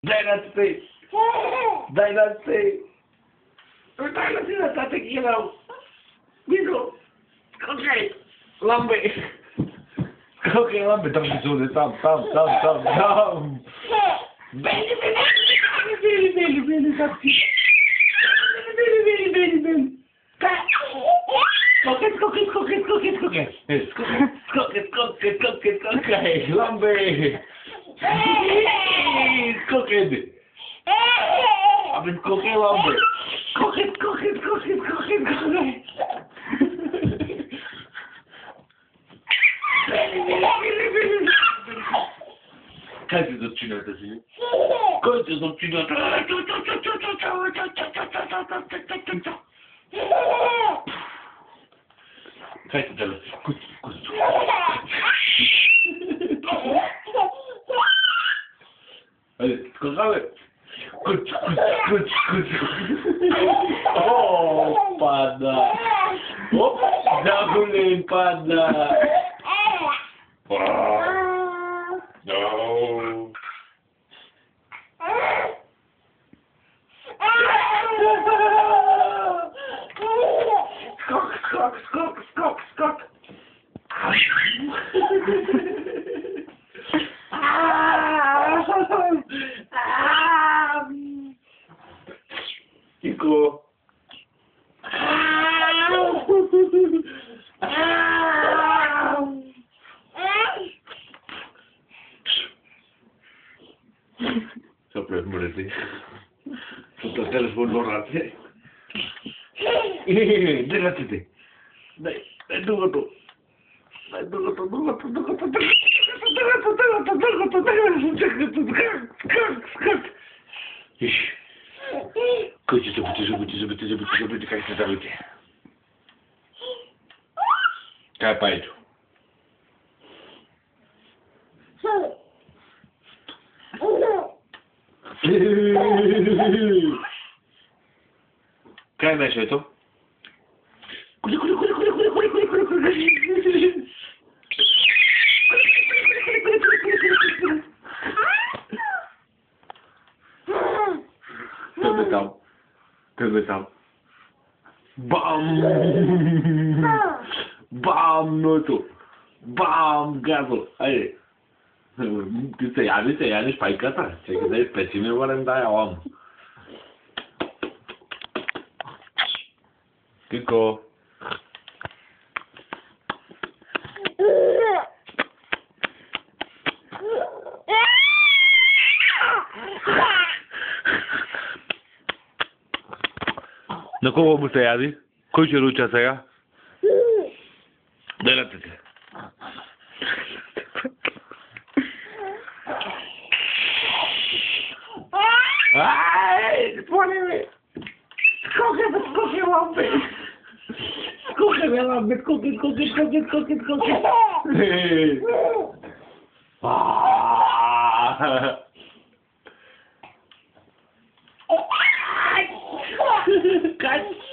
Dai la spray! Dai la spray! Dai la spray, state chiedo! Vino! Ok! Lambe! Ok, lambe, tam ci sono, tam! Bene, sappi! Bene! Scocche! Lambe! Scocche! Abbiamo scocche lambe! Scocche! Kaj se začinate si? Kaj se začinate? Kaj se delate? Kuc. Ajde, skakale. Kuc. O, pada. Op, zagulim pada. No. Skok. Iko. Sopra morete. Sotto il telefono borrate. Délatete. Dai, dugatu. Кучу, как ты зовете? Как пойду? Как значит это? Tebe tam. Bam, noto. Bam, gazo. Aí. Tu se javi, spajkata. Čekaj, zdaj pečime moram daj on. Kiko. На кого му се яди? Кой ще руча сега? Делате. Ай, поне ми! Скоке ламбе! Скоке! Кать!